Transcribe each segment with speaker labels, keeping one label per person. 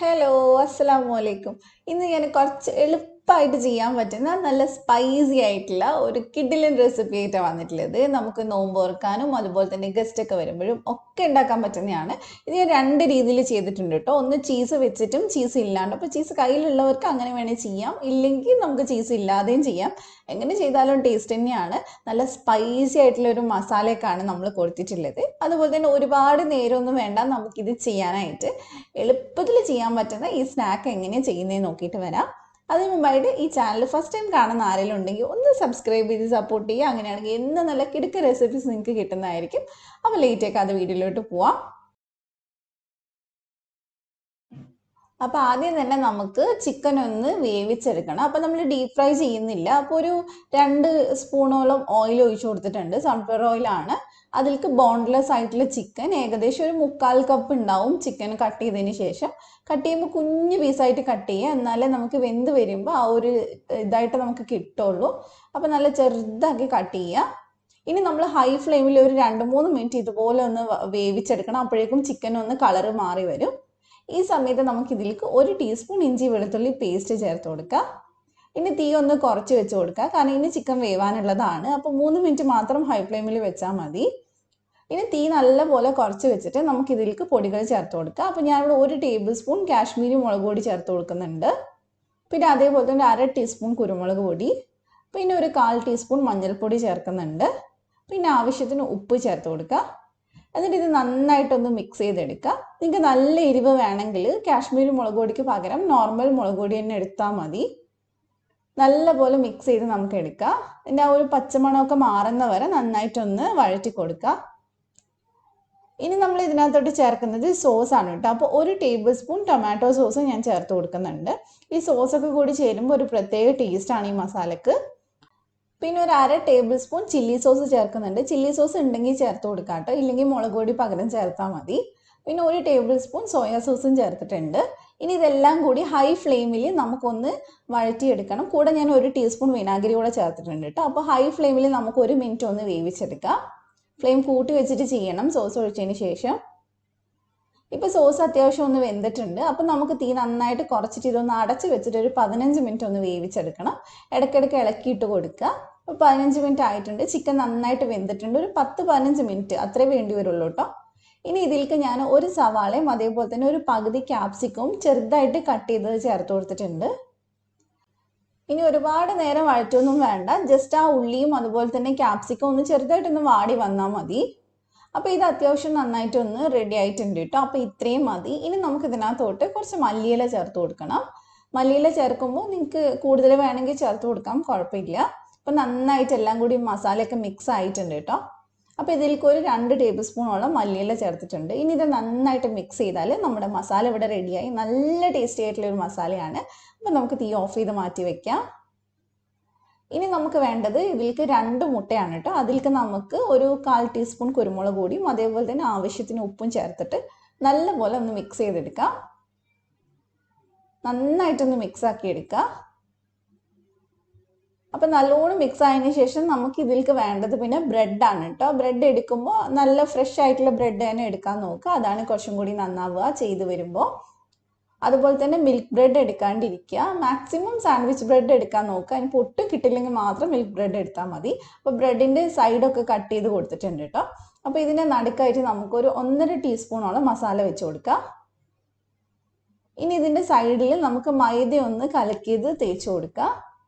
Speaker 1: Hello, അസ്സലാമു അലൈക്കും. ഇന്ന് ഞാൻ കുറച്ച് എളുപ്പമായിട്ട് ചെയ്യാൻ പറ്റുന്ന നല്ല സ്പൈസി ആയിട്ടുള്ള ഒരു കിഡിലൻ റെസിപ്പി ആയിട്ടാണ് വന്നിട്ടുള്ളത്. നമുക്ക് നോമ്പ് തുറക്കാനും അതുപോലെ തന്നെ ഗസ്റ്റ് ഒക്കെ വരുമ്പോഴും ഒക്കെ ഉണ്ടാക്കാൻ പറ്റുന്നതാണ്. ഇത് ഞാൻ രണ്ട് രീതിയിൽ ചെയ്തിട്ടുണ്ട് കേട്ടോ. ഒന്ന് ചീസ് വെച്ചിട്ടും ചീസ് ഇല്ലാണ്ട്. അപ്പോൾ ചീസ് കയ്യിലുള്ളവർക്ക് അങ്ങനെ വേണേൽ ചെയ്യാം, ഇല്ലെങ്കിൽ നമുക്ക് ചീസ് ഇല്ലാതെയും ചെയ്യാം. എങ്ങനെ ചെയ്താലും ടേസ്റ്റ് തന്നെയാണ്. നല്ല സ്പൈസി ആയിട്ടുള്ള ഒരു മസാലയൊക്കെയാണ് നമ്മൾ കൊടുത്തിട്ടുള്ളത്. അതുപോലെ തന്നെ ഒരുപാട് നേരമൊന്നും വേണ്ട നമുക്കിത് ചെയ്യാനായിട്ട്. എളുപ്പത്തിൽ ചെയ്യാൻ പറ്റുന്ന ഈ സ്നാക്ക് എങ്ങനെയാണ് ചെയ്യുന്നതെന്ന് നോക്കിയിട്ട് വരാം. അതിന് മുമ്പായിട്ട് ഈ ചാനൽ ഫസ്റ്റ് ടൈം കാണുന്ന ആരെങ്കിലും ഉണ്ടെങ്കിൽ ഒന്ന് സബ്സ്ക്രൈബ് ചെയ്ത് സപ്പോർട്ട് ചെയ്യുക. അങ്ങനെയാണെങ്കിൽ എന്നും നല്ല കിടുക്ക റെസിപ്പീസ് നിങ്ങൾക്ക് കിട്ടുന്നതായിരിക്കും. അപ്പോൾ ലേറ്റൊക്കെ അത് വീഡിയോയിലോട്ട് പോവാം. അപ്പോൾ ആദ്യം തന്നെ നമുക്ക് ചിക്കൻ ഒന്ന് വേവിച്ചെടുക്കണം. അപ്പോൾ നമ്മൾ ഡീപ് ഫ്രൈ ചെയ്യുന്നില്ല. അപ്പോൾ ഒരു 2 സ്പൂണോളം ഓയിൽ ഒഴിച്ചു കൊടുത്തിട്ടുണ്ട്. സൺഫ്ലവർ ഓയിലാണ്. അതിലേക്ക് ബോൺലെസ് ആയിട്ടുള്ള ചിക്കൻ ഏകദേശം ഒരു 1/4 കപ്പ് ഉണ്ടാവും. ചിക്കൻ കട്ട് ചെയ്തതിന് ശേഷം കട്ട് ചെയ്യുമ്പോൾ കുഞ്ഞു പീസായിട്ട് കട്ട് ചെയ്യുക, എന്നാലേ നമുക്ക് വെന്ത് വരുമ്പോൾ ആ ഒരു ഇതായിട്ട് നമുക്ക് കിട്ടുള്ളൂ. അപ്പോൾ നല്ല ചെറുതാക്കി കട്ട് ചെയ്യുക. ഇനി നമ്മൾ ഹൈ ഫ്ലെയിമിൽ ഒരു 2-3 മിനിറ്റ് ഇതുപോലെ ഒന്ന് വേവിച്ചെടുക്കണം. അപ്പോഴേക്കും ചിക്കൻ ഒന്ന് കളറ് മാറി വരും. ഈ സമയത്ത് നമുക്ക് ഇതിലേക്ക് 1 ടീസ്പൂൺ ഇഞ്ചി വെളുത്തുള്ളി പേസ്റ്റ് ചേർത്ത് കൊടുക്കുക. ഇനി തീ ഒന്ന് കുറച്ച് വെച്ച് കൊടുക്കുക, കാരണം ഇനി ചിക്കൻ വേവാനുള്ളതാണ്. അപ്പോൾ 3 മിനിറ്റ് മാത്രം ഹൈ ഫ്ലെയിമിൽ വെച്ചാൽ മതി. ഇനി തീ നല്ലപോലെ കുറച്ച് വെച്ചിട്ട് നമുക്ക് ഇതിലേക്ക് പൊടികൾ ചേർത്ത് കൊടുക്കുക. അപ്പോൾ ഞാനിവിടെ 1 ടേബിൾ സ്പൂൺ കാശ്മീരി മുളക് പൊടി ചേർത്ത് കൊടുക്കുന്നുണ്ട്. പിന്നെ അതേപോലെ തന്നെ 1/2 ടീസ്പൂൺ കുരുമുളക് പൊടി, പിന്നെ ഒരു 1/4 ടീസ്പൂൺ മഞ്ഞൾപ്പൊടി ചേർക്കുന്നുണ്ട്. പിന്നെ ആവശ്യത്തിന് ഉപ്പ് ചേർത്ത് കൊടുക്കുക. എന്നിട്ട് ഇത് നന്നായിട്ടൊന്ന് മിക്സ് ചെയ്തെടുക്കുക. നിങ്ങൾക്ക് നല്ല എരിവ് വേണമെങ്കിൽ കാശ്മീരി മുളക് പൊടിക്ക് പകരം നോർമൽ മുളക് പൊടി തന്നെ എടുത്താൽ മതി. നല്ലപോലെ മിക്സ് ചെയ്ത് നമുക്ക് എടുക്കാം. ഇതിൻ്റെ ആ ഒരു പച്ചമണമൊക്കെ മാറുന്ന വരെ നന്നായിട്ടൊന്ന് വഴറ്റി കൊടുക്കുക. ഇനി നമ്മൾ ഇതിനകത്തോട്ട് ചേർക്കുന്നത് സോസാണ് കേട്ടോ. അപ്പോൾ 1 ടേബിൾ സ്പൂൺ ടൊമാറ്റോ സോസ് ഞാൻ ചേർത്ത് കൊടുക്കുന്നുണ്ട്. ഈ സോസൊക്കെ കൂടി ചേരുമ്പോൾ ഒരു പ്രത്യേക ടേസ്റ്റാണ് ഈ മസാലക്ക്. പിന്നെ ഒരു 1/2 ടേബിൾ സ്പൂൺ ചില്ലി സോസ് ചേർക്കുന്നുണ്ട്. ചില്ലി സോസ് ഉണ്ടെങ്കിൽ ചേർത്ത് കൊടുക്കാം കേട്ടോ, ഇല്ലെങ്കിൽ മുളക് പൊടി പകരം ചേർത്താൽ മതി. പിന്നെ 1 ടേബിൾ സ്പൂൺ സോയാ സോസും ചേർത്തിട്ടുണ്ട്. ഇനി ഇതെല്ലാം കൂടി ഹൈ ഫ്ലെയിമിൽ നമുക്കൊന്ന് വഴറ്റിയെടുക്കണം. കൂടെ ഞാൻ 1 ടീസ്പൂൺ വിനാഗിരി കൂടെ ചേർത്തിട്ടുണ്ട് കേട്ടോ. അപ്പോൾ ഹൈ ഫ്ലെയിമിൽ നമുക്ക് 1 മിനിറ്റ് ഒന്ന് വേവിച്ചെടുക്കാം. ഫ്ലെയിം കൂട്ടി വെച്ചിട്ട് ചെയ്യണം സോസ് ഒഴിച്ചതിന് ശേഷം. ഇപ്പോൾ സോസ് അത്യാവശ്യം ഒന്ന് വെന്തിട്ടുണ്ട്. അപ്പം നമുക്ക് തീ നന്നായിട്ട് കുറച്ചിട്ട് ഇതൊന്ന് അടച്ച് വെച്ചിട്ട് ഒരു 15 മിനിറ്റ് ഒന്ന് വേവിച്ചെടുക്കണം. ഇടയ്ക്കിടയ്ക്ക് ഇളക്കിയിട്ട് കൊടുക്കുക. അപ്പോൾ 15 മിനിറ്റ് ആയിട്ടുണ്ട്. ചിക്കൻ നന്നായിട്ട് വെന്തിട്ടുണ്ട്. ഒരു 10-15 മിനിറ്റ് അത്രേ വേണ്ടി വരുള്ളൂ കേട്ടോ. ഇനി ഇതിലേക്ക് ഞാൻ ഒരു സവാളയും അതേപോലെ തന്നെ ഒരു പകുതി ക്യാപ്സിക്കവും ചെറുതായിട്ട് കട്ട് ചെയ്തത് ചേർത്ത് കൊടുത്തിട്ടുണ്ട്. ഇനി ഒരുപാട് നേരം വഴറ്റൊന്നും വേണ്ട, ജസ്റ്റ് ആ ഉള്ളിയും അതുപോലെ തന്നെ ക്യാപ്സിക്കം ഒന്ന് ചെറുതായിട്ടൊന്ന് വാടി വന്നാൽ മതി. അപ്പോൾ ഇത് അത്യാവശ്യം നന്നായിട്ടൊന്ന് റെഡി ആയിട്ടുണ്ട് കേട്ടോ. അപ്പോൾ ഇത്രയും മതി. ഇനി നമുക്ക് ഇതിനകത്തോട്ട് കുറച്ച് മല്ലിയില ചേർത്ത് കൊടുക്കണം. മല്ലിയില ചേർക്കുമ്പോൾ നിങ്ങൾക്ക് കൂടുതൽ വേണമെങ്കിൽ ചേർത്ത് കൊടുക്കാം, കുഴപ്പമില്ല. അപ്പോൾ നന്നായിട്ട് എല്ലാം കൂടി മസാലയൊക്കെ മിക്സ് ആയിട്ടുണ്ട് കേട്ടോ. അപ്പോൾ ഇതിലേക്ക് ഒരു 2 ടേബിൾ സ്പൂണോളം മല്ലിയില ചേർത്തിട്ടുണ്ട്. ഇനി ഇത് നന്നായിട്ട് മിക്സ് ചെയ്താൽ നമ്മുടെ മസാല ഇവിടെ റെഡിയായി. നല്ല ടേസ്റ്റി ആയിട്ടുള്ളൊരു മസാലയാണ്. അപ്പോൾ നമുക്ക് തീ ഓഫ് ചെയ്ത് മാറ്റി വയ്ക്കാം. ഇനി നമുക്ക് വേണ്ടത് ഇതിലേക്ക് 2 മുട്ടയാണ് കേട്ടോ. അതിലേക്ക് നമുക്ക് ഒരു 1/4 ടീസ്പൂൺ കുരുമുളക് പൊടിയും അതേപോലെ തന്നെ ആവശ്യത്തിന് ഉപ്പും ചേർത്തിട്ട് നല്ലപോലെ ഒന്ന് മിക്സ് ചെയ്തെടുക്കാം. നന്നായിട്ടൊന്ന് മിക്സ് ആക്കി എടുക്കുക. അപ്പം നല്ലോണം മിക്സ് ആയതിന് ശേഷം നമുക്ക് ഇതിലേക്ക് വേണ്ടത് പിന്നെ ബ്രെഡാണ് കേട്ടോ. ബ്രെഡ് എടുക്കുമ്പോൾ നല്ല ഫ്രഷ് ആയിട്ടുള്ള ബ്രെഡ് തന്നെ എടുക്കാൻ നോക്കുക. അതാണ് കുറച്ചും കൂടി നന്നാവുക ചെയ്ത് വരുമ്പോൾ. അതുപോലെ തന്നെ മിൽക്ക് ബ്രെഡ് എടുക്കാണ്ടിരിക്കുക. മാക്സിമം സാൻഡ്വിച്ച് ബ്രെഡ് എടുക്കാൻ നോക്കുക. അതിന് പൊട്ടും കിട്ടില്ലെങ്കിൽ മാത്രം മിൽക്ക് ബ്രെഡ് എടുത്താൽ മതി. അപ്പോൾ ബ്രെഡിൻ്റെ സൈഡൊക്കെ കട്ട് ചെയ്ത് കൊടുത്തിട്ടുണ്ട് കേട്ടോ. അപ്പോൾ ഇതിൻ്റെ നടുക്കായിട്ട് നമുക്കൊരു 1.5 ടീസ്പൂണോളം മസാല വെച്ച് കൊടുക്കാം. ഇനി ഇതിൻ്റെ സൈഡിൽ നമുക്ക് മൈദ ഒന്ന് കലക്കിയത് തേച്ച് കൊടുക്കുക.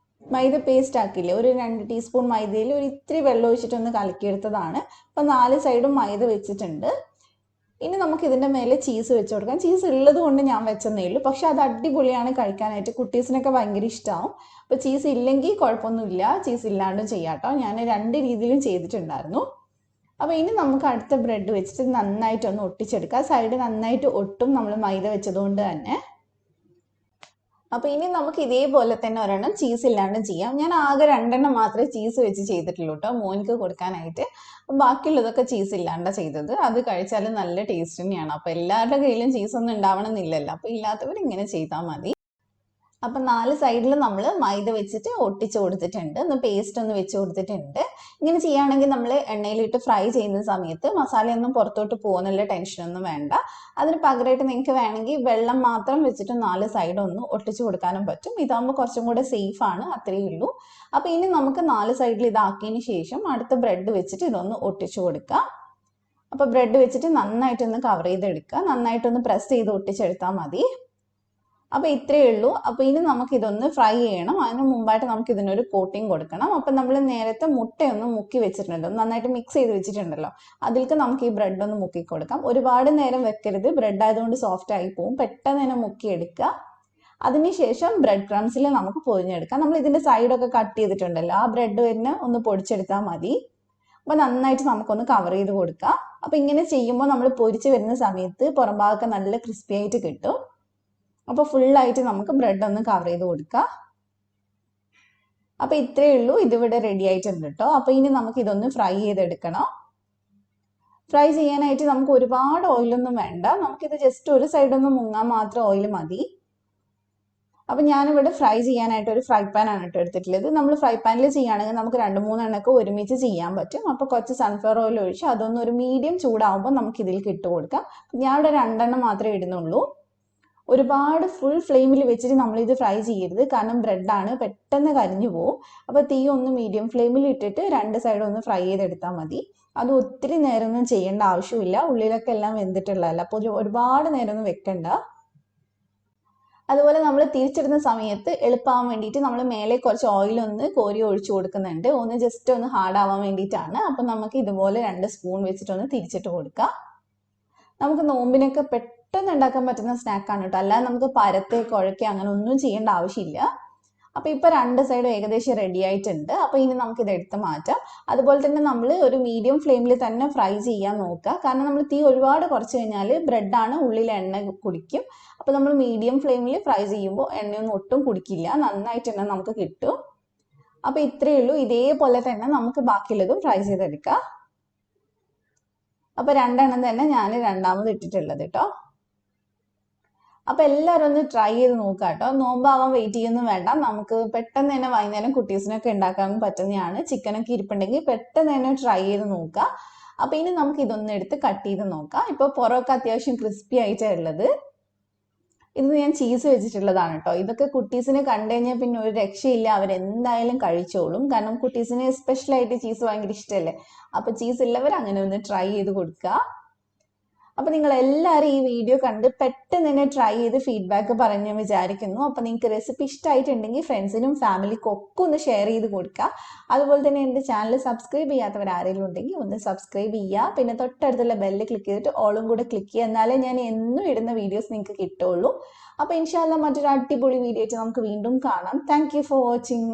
Speaker 1: മൈദ പേസ്റ്റ് ആക്കില്ലേ, ഒരു 2 ടീസ്പൂൺ മൈദയിൽ ഒരു ഇത്തിരി വെള്ളം ഒഴിച്ചിട്ടൊന്ന് കലക്കിയെടുത്തതാണ്. അപ്പോൾ 4 സൈഡും മൈദ വെച്ചിട്ടുണ്ട്. ഇനി നമുക്ക് ഇതിൻ്റെ മേലെ ചീസ് വെച്ച് കൊടുക്കാം. ചീസ് ഉള്ളത് കൊണ്ട് ഞാൻ വെച്ചെന്നേ ഉള്ളൂ, പക്ഷെ അത് അടിപൊളിയാണ് കഴിക്കാനായിട്ട്. കുട്ടീസിനൊക്കെ ഭയങ്കര ഇഷ്ടമാവും. അപ്പോൾ ചീസ് ഇല്ലെങ്കിൽ കുഴപ്പമൊന്നുമില്ല, ചീസ് ഇല്ലാണ്ടും ചെയ്യാം കേട്ടോ. ഞാൻ 2 രീതിയിലും ചെയ്തിട്ടുണ്ടായിരുന്നു. അപ്പോൾ ഇനി നമുക്ക് അടുത്ത ബ്രെഡ് വെച്ചിട്ട് നന്നായിട്ടൊന്ന് ഒട്ടിച്ചെടുക്കാം. സൈഡ് നന്നായിട്ട് ഒട്ടും നമ്മൾ മൈദ വെച്ചതുകൊണ്ട് തന്നെ. അപ്പോൾ ഇനി നമുക്ക് ഇതേപോലെ തന്നെ ഒരെണ്ണം ചീസ് ഇല്ലാണ്ടും ചെയ്യാം. ഞാൻ ആകെ 2 എണ്ണം മാത്രമേ ചീസ് വെച്ച് ചെയ്തിട്ടുള്ളൂ കേട്ടോ, മോനിക്ക് കൊടുക്കാനായിട്ട്. ബാക്കിയുള്ളതൊക്കെ ചീസ് ഇല്ലാണ്ടാണ് ചെയ്തത്. അത് കഴിച്ചാൽ നല്ല ടേസ്റ്റ് തന്നെയാണ്. അപ്പോൾ എല്ലാവരുടെ കയ്യിലും ചീസ് ഒന്നും ഉണ്ടാവണമെന്നില്ലല്ലോ. അപ്പോൾ ഇല്ലാത്തവർ ഇങ്ങനെ ചെയ്താൽ മതി. അപ്പം 4 സൈഡിൽ നമ്മൾ മൈദ വെച്ചിട്ട് ഒട്ടിച്ച് കൊടുത്തിട്ടുണ്ട്, ഒന്ന് പേസ്റ്റ് ഒന്ന് വെച്ച് കൊടുത്തിട്ടുണ്ട്. ഇങ്ങനെ ചെയ്യുകയാണെങ്കിൽ നമ്മൾ എണ്ണയിലിട്ട് ഫ്രൈ ചെയ്യുന്ന സമയത്ത് മസാലയൊന്നും പുറത്തോട്ട് പോകുന്നുള്ള ടെൻഷനൊന്നും വേണ്ട. അതിന് പകരമായിട്ട് നിങ്ങൾക്ക് വേണമെങ്കിൽ വെള്ളം മാത്രം വെച്ചിട്ട് 4 സൈഡ് ഒന്ന് ഒട്ടിച്ച് കൊടുക്കാനും പറ്റും. ഇതാകുമ്പോൾ കുറച്ചും കൂടെ സേഫാണ്, അത്രയേ ഉള്ളൂ. അപ്പോൾ ഇനി നമുക്ക് 4 സൈഡിൽ ഇതാക്കിയതിന് ശേഷം അടുത്ത ബ്രെഡ് വെച്ചിട്ട് ഇതൊന്ന് ഒട്ടിച്ച് കൊടുക്കാം. അപ്പോൾ ബ്രെഡ് വെച്ചിട്ട് നന്നായിട്ടൊന്ന് കവർ ചെയ്തെടുക്കുക, നന്നായിട്ടൊന്ന് പ്രസ് ചെയ്ത് ഒട്ടിച്ചെടുത്താൽ മതി. അപ്പോൾ ഇത്രയേ ഉള്ളൂ. അപ്പോൾ ഇനി നമുക്ക് ഇതൊന്ന് ഫ്രൈ ചെയ്യണം. അതിന് മുമ്പായിട്ട് നമുക്ക് ഇതിനൊരു കോട്ടിങ് കൊടുക്കണം. അപ്പം നമ്മൾ നേരത്തെ മുട്ടയൊന്ന് മുക്കി വെച്ചിട്ടുണ്ടല്ലോ, നന്നായിട്ട് മിക്സ് ചെയ്ത് വെച്ചിട്ടുണ്ടല്ലോ, അതിലേക്ക് നമുക്ക് ഈ ബ്രെഡ് ഒന്ന് മുക്കി കൊടുക്കാം. ഒരുപാട് നേരം വെക്കരുത്, ബ്രെഡ് ആയതുകൊണ്ട് സോഫ്റ്റ് ആയി പോകും. പെട്ടെന്ന് തന്നെ മുക്കിയെടുക്കുക. അതിനുശേഷം ബ്രെഡ് ക്രംസിൽ നമുക്ക് പൊതിഞ്ഞെടുക്കാം. നമ്മൾ ഇതിൻ്റെ സൈഡൊക്കെ കട്ട് ചെയ്തിട്ടുണ്ടല്ലോ, ആ ബ്രെഡ് തന്നെ ഒന്ന് പൊടിച്ചെടുത്താൽ മതി. അപ്പോൾ നന്നായിട്ട് നമുക്കൊന്ന് കവർ ചെയ്ത് കൊടുക്കാം. അപ്പോൾ ഇങ്ങനെ ചെയ്യുമ്പോൾ നമ്മൾ പൊരിച്ച് വരുന്ന സമയത്ത് പുറം ഭാഗമൊക്കെ നല്ല ക്രിസ്പി ആയിട്ട് കിട്ടും. അപ്പോൾ ഫുള്ളായിട്ട് നമുക്ക് ബ്രെഡ് ഒന്ന് കവർ ചെയ്ത് കൊടുക്കാം. അപ്പോൾ ഇത്രയേ ഉള്ളൂ, ഇതിവിടെ റെഡി ആയിട്ടുണ്ട് കേട്ടോ. അപ്പോൾ ഇനി നമുക്ക് ഇതൊന്ന് ഫ്രൈ ചെയ്തെടുക്കണം. ഫ്രൈ ചെയ്യാനായിട്ട് നമുക്ക് ഒരുപാട് ഓയിലൊന്നും വേണ്ട, നമുക്കിത് ജസ്റ്റ് ഒരു സൈഡൊന്ന് മുങ്ങാൻ മാത്രം ഓയിൽ മതി. അപ്പം ഞാനിവിടെ ഫ്രൈ ചെയ്യാനായിട്ട് ഒരു ഫ്രൈ പാനാണ് കേട്ടോ എടുത്തിട്ടുള്ളത്. നമ്മൾ ഫ്രൈ പാനിൽ ചെയ്യുകയാണെങ്കിൽ നമുക്ക് 2-3 എണ്ണമൊക്കെ ഒരുമിച്ച് ചെയ്യാൻ പറ്റും. അപ്പോൾ കുറച്ച് സൺഫ്ലവർ ഓയിൽ ഒഴിച്ച് അതൊന്ന് ഒരു മീഡിയം ചൂടാവുമ്പോൾ നമുക്ക് ഇതിലേക്ക് ഇട്ട് കൊടുക്കാം. ഞാൻ ഇവിടെ 2 എണ്ണം മാത്രമേ ഇടുന്നുള്ളൂ. ഒരുപാട് ഫുൾ ഫ്ലെയിമിൽ വെച്ചിട്ട് നമ്മളിത് ഫ്രൈ ചെയ്യരുത്, കാരണം ബ്രെഡാണ്, പെട്ടെന്ന് കരിഞ്ഞു പോകും. അപ്പോൾ തീ ഒന്ന് മീഡിയം ഫ്ലെയിമിൽ ഇട്ടിട്ട് 2 സൈഡും ഒന്ന് ഫ്രൈ ചെയ്തെടുത്താൽ മതി. അത് ഒത്തിരി നേരമൊന്നും ചെയ്യേണ്ട ആവശ്യമില്ല, ഉള്ളിലൊക്കെ എല്ലാം വെന്തിട്ടുള്ളതല്ല. അപ്പോൾ ഒരുപാട് നേരമൊന്നും വെക്കണ്ട. അതുപോലെ നമ്മൾ തിരിച്ചിടുന്ന സമയത്ത് എളുപ്പമാവാൻ വേണ്ടിയിട്ട് നമ്മൾ മേലെ കുറച്ച് ഓയിലൊന്ന് കോരി ഒഴിച്ചു കൊടുക്കുന്നുണ്ട്, ഒന്ന് ജസ്റ്റ് ഒന്ന് ഹാർഡ് ആവാൻ വേണ്ടിയിട്ടാണ്. അപ്പം നമുക്ക് ഇതുപോലെ 2 സ്പൂൺ വെച്ചിട്ടൊന്ന് തിരിച്ചിട്ട് കൊടുക്കാം. നമുക്ക് നോമ്പിനൊക്കെ പെട്ടെന്ന് ഉണ്ടാക്കാൻ പറ്റുന്ന സ്നാക്കാണ് കേട്ടോ, അല്ലാതെ നമുക്ക് പരത്തെ കുഴക്കെ അങ്ങനെ ഒന്നും ചെയ്യേണ്ട ആവശ്യമില്ല. അപ്പോൾ ഇപ്പോൾ 2 സൈഡും ഏകദേശം റെഡി ആയിട്ടുണ്ട്. അപ്പോൾ ഇനി നമുക്കിത് എടുത്ത് മാറ്റാം. അതുപോലെ തന്നെ നമ്മൾ ഒരു മീഡിയം ഫ്ലെയിമിൽ തന്നെ ഫ്രൈ ചെയ്യാൻ നോക്കുക, കാരണം നമ്മൾ തീ ഒരുപാട് കുറച്ച് കഴിഞ്ഞാൽ ബ്രെഡാണ് ഉള്ളിൽ എണ്ണ കുടിക്കും. അപ്പോൾ നമ്മൾ മീഡിയം ഫ്ലെയിമിൽ ഫ്രൈ ചെയ്യുമ്പോൾ എണ്ണയൊന്നും ഒട്ടും കുടിക്കില്ല, നന്നായിട്ട് തന്നെ നമുക്ക് കിട്ടും. അപ്പോൾ ഇത്രയേ ഉള്ളൂ, ഇതേപോലെ തന്നെ നമുക്ക് ബാക്കിയുള്ളതും ഫ്രൈ ചെയ്തെടുക്കാം. അപ്പോൾ 2 എണ്ണം തന്നെ ഞാൻ രണ്ടാമത് ഇട്ടിട്ടുള്ളത് കേട്ടോ. അപ്പോൾ എല്ലാവരും ഒന്ന് ട്രൈ ചെയ്ത് നോക്കുക കേട്ടോ. നോമ്പാവാൻ വെയിറ്റ് ചെയ്യുന്നു വേണ്ട, നമുക്ക് പെട്ടെന്ന് തന്നെ വൈകുന്നേരം കുട്ടീസിനൊക്കെ ഉണ്ടാക്കാൻ പറ്റുന്നതാണ്. ചിക്കനൊക്കെ ഇരിപ്പുണ്ടെങ്കിൽ പെട്ടെന്ന് തന്നെ ട്രൈ ചെയ്ത് നോക്കുക. അപ്പോൾ ഇനി നമുക്ക് ഇതൊന്ന് എടുത്ത് കട്ട് ചെയ്ത് നോക്കാം. ഇപ്പോൾ പുറമൊക്കെ അത്യാവശ്യം ക്രിസ്പി ആയിട്ടാണ് ഉള്ളത്. ഇത് ഞാൻ ചീസ് വെച്ചിട്ടുള്ളതാണ് കേട്ടോ. ഇതൊക്കെ കുട്ടീസിനെ കണ്ടു കഴിഞ്ഞാൽ പിന്നെ ഒരു രക്ഷയില്ല, അവരെന്തായാലും കഴിച്ചോളും. കാരണം കുട്ടീസിന് സ്പെഷ്യലായിട്ട് ചീസ് ഭയങ്കര ഇഷ്ടമല്ലേ. അപ്പോൾ ചീസ് ഉള്ളവർ അങ്ങനെ ഒന്ന് ട്രൈ ചെയ്ത് കൊടുക്കുക. അപ്പോൾ നിങ്ങൾ എല്ലാവരും ഈ വീഡിയോ കണ്ട് പെട്ടെന്ന് തന്നെ ട്രൈ ചെയ്ത് ഫീഡ്ബാക്ക് പറഞ്ഞ് വിചാരിക്കുന്നു. അപ്പോൾ നിങ്ങൾക്ക് റെസിപ്പി ഇഷ്ടമായിട്ടുണ്ടെങ്കിൽ ഫ്രണ്ട്സിനും ഫാമിലിക്കും ഒക്കെ ഒന്ന് ഷെയർ ചെയ്ത് കൊടുക്കുക. അതുപോലെ തന്നെ എൻ്റെ ചാനൽ സബ്സ്ക്രൈബ് ചെയ്യാത്തവർ ആരെങ്കിലും ഉണ്ടെങ്കിൽ ഒന്ന് സബ്സ്ക്രൈബ് ചെയ്യുക. പിന്നെ തൊട്ടടുത്തുള്ള ബെല്ല് ക്ലിക്ക് ചെയ്തിട്ട് ഓളും കൂടെ ക്ലിക്ക് ചെയ്യുക, എന്നാലേ ഞാൻ എന്നും ഇടുന്ന വീഡിയോസ് നിങ്ങൾക്ക് കിട്ടുള്ളൂ. അപ്പോൾ ഇൻഷാ അല്ലാഹ് മറ്റൊരു അടിപൊളി വീഡിയോ ആയിട്ട് നമുക്ക് വീണ്ടും കാണാം. Thank you for watching.